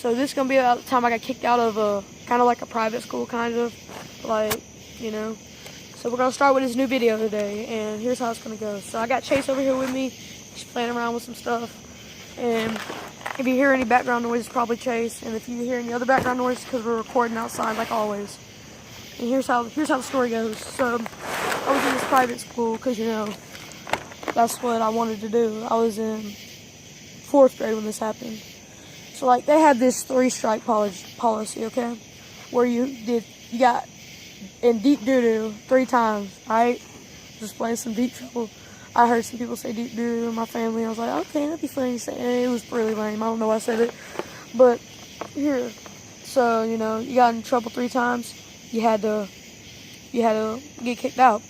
So this is going to be about the time I got kicked out of kind of like a private school, kind of. Like, you know. So we're going to start with this new video today, and here's how it's going to go. So I got Chase over here with me. He's playing around with some stuff. And if you hear any background noise, it's probably Chase. And if you hear any other background noise, it's because we're recording outside like always. And here's how the story goes. So I was in this private school because, you know, that's what I wanted to do. I was in 4th grade when this happened. So, like, they had this 3-strike policy, okay? Where you got in deep doo-doo 3 times, right? Just playing some deep trouble. I heard some people say deep doo-doo in my family. I was like, okay, that'd be funny to say. And it was really lame. I don't know why I said it. But, here. So, you know, you got in trouble 3 times. You had to get kicked out.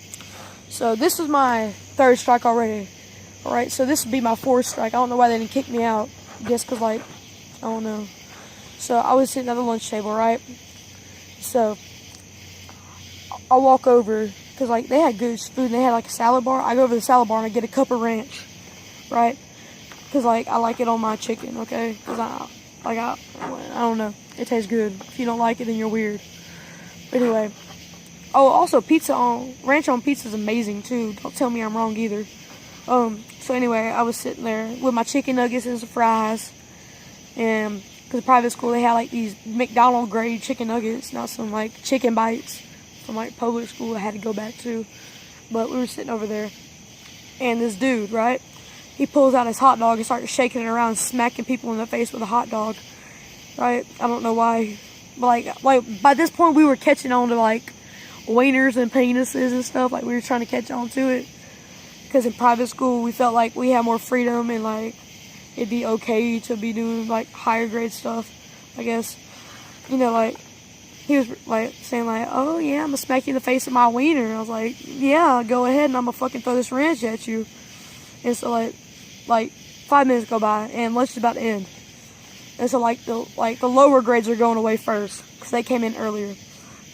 So, this was my 3rd strike already. Alright, so this would be my 4th strike. I don't know why they didn't kick me out. Just because, like, I don't know. So I was sitting at the lunch table, right? So I walk over, because, like, they had good food, and they had, like, a salad bar. I go over to the salad bar, and I get a cup of ranch, right? Because, like, I like it on my chicken, okay? Because I don't know. It tastes good. If you don't like it, then you're weird. But anyway. Oh, also, ranch on pizza is amazing, too. Don't tell me I'm wrong, either. So anyway, I was sitting there with my chicken nuggets and some fries. And because private school, they had like these McDonald's grade chicken nuggets, not some like chicken bites from like public school I had to go back to. But we were sitting over there, and this dude, right, he pulls out his hot dog and starts shaking it around, smacking people in the face with a hot dog, right? I don't know why, but like by this point we were catching on to like wieners and penises and stuff. Like we were trying to catch on to it, because in private school we felt like we had more freedom and like it'd be okay to be doing, like, higher grade stuff, I guess. You know, like, he was, like, saying, like, oh, yeah, I'm gonna smack you in the face with my wiener. I was like, yeah, go ahead, and I'm gonna fucking throw this ranch at you. And so, like 5 minutes go by, and lunch is about to end. And so, the lower grades are going away first, because they came in earlier.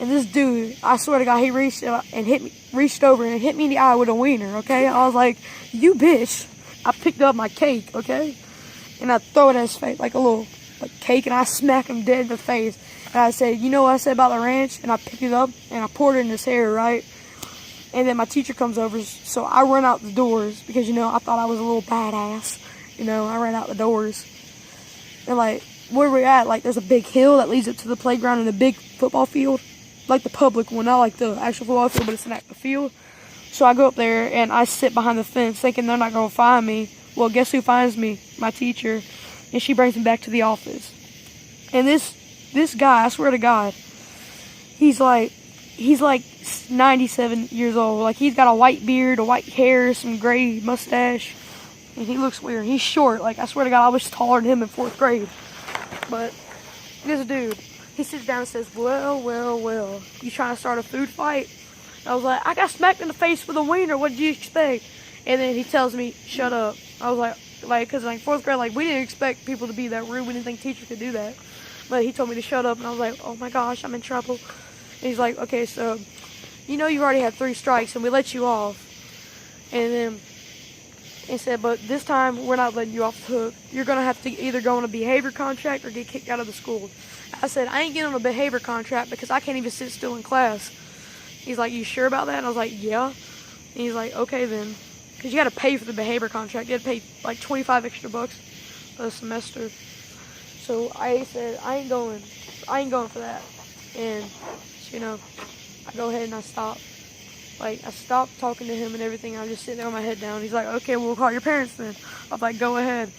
And this dude, I swear to God, he reached over and hit me in the eye with a wiener, okay? I was like, you bitch. I picked up my cake, okay? And I throw it at his face, like a little cake, and I smack him dead in the face. And I said, you know what I said about the ranch? And I picked it up, and I poured it in his hair, right? And then my teacher comes over, so I run out the doors, because, you know, I thought I was a little badass. You know, I ran out the doors. And, like, where we're at, like, there's a big hill that leads up to the playground and a big football field. Like the public one, not like the actual football field, but it's an active field. So I go up there, and I sit behind the fence, thinking they're not going to find me. Well, guess who finds me? My teacher. And she brings me back to the office. And this guy, I swear to God, he's like 97 years old. Like, he's got a white beard, a white hair, some gray mustache. And he looks weird. He's short. Like, I swear to God, I was taller than him in 4th grade. But this dude, he sits down and says, well, you trying to start a food fight? I was like, I got smacked in the face with a wiener. What did you expect? And then he tells me, shut up. I was like, because like 4th grade, like, we didn't expect people to be that rude. We didn't think teachers could do that. But he told me to shut up, and I was like, oh my gosh, I'm in trouble. And he's like, okay, so, you know you already had 3 strikes, and we let you off. And then he said, but this time, we're not letting you off the hook. You're going to have to either go on a behavior contract or get kicked out of the school. I said, I ain't getting on a behavior contract because I can't even sit still in class. He's like, you sure about that? And I was like, yeah. And he's like, okay then. Because you got to pay for the behavior contract. You got to pay like $25 extra for the semester. So I said, I ain't going for that. And, you know, I go ahead and I stop. Like, I stopped talking to him and everything. I was just sitting there with my head down. He's like, okay, we'll call your parents then. I was like, go ahead.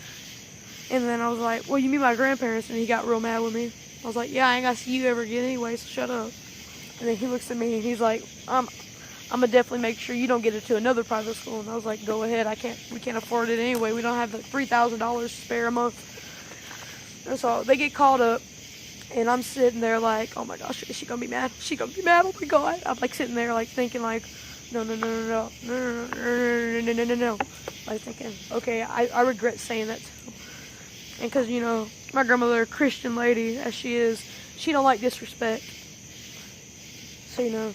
And then I was like, well, you mean my grandparents? And he got real mad with me. I was like, yeah, I ain't got to see you ever again anyway, so shut up. And then he looks at me and he's like, I'm gonna definitely make sure you don't get it to another private school. And I was like, go ahead. We can't afford it anyway. We don't have like $3,000 to spare a month. And so they get called up, and I'm sitting there like, oh my gosh, is she gonna be mad? She gonna be mad? Oh my God! I'm like sitting there like thinking like, no. Like thinking, okay, I regret saying that to him. And because, you know, my grandmother, a Christian lady as she is, she don't like disrespect. So, you know,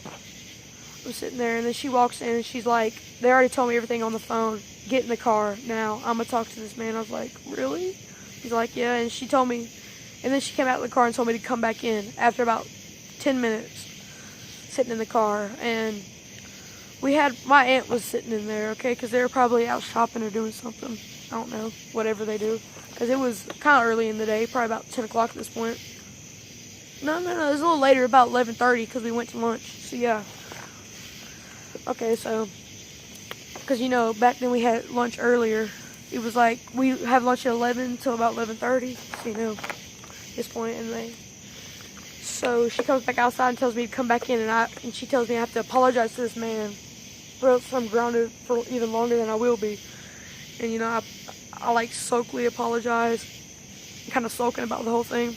I'm sitting there, and then she walks in, and she's like, they already told me everything on the phone. Get in the car now. I'm going to talk to this man. I was like, really? He's like, yeah. And she told me, And then she came out of the car and told me to come back in after about 10 minutes sitting in the car. And my aunt was sitting in there, okay, because they were probably out shopping or doing something. I don't know, whatever they do. Because it was kind of early in the day, probably about 10 o'clock at this point. No, it was a little later, about 11:30, because we went to lunch. So, yeah. Okay, so, because, you know, back then we had lunch earlier. It was like, we have lunch at 11 till about 11:30, so, you know, this point in the day. So, she comes back outside and tells me to come back in, and she tells me I have to apologize to this man, or else I'm grounded for even longer than I will be. And, you know, I like sulkily apologize, kind of sulking about the whole thing.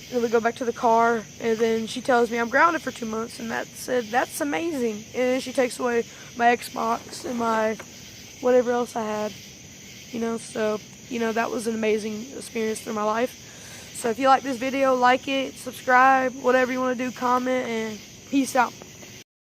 And then we go back to the car, and then she tells me I'm grounded for 2 months, and that's amazing. And then she takes away my Xbox and my whatever else I had, you know. So, you know, that was an amazing experience through my life. So if you like this video, like it, subscribe, whatever you want to do, comment, and peace out.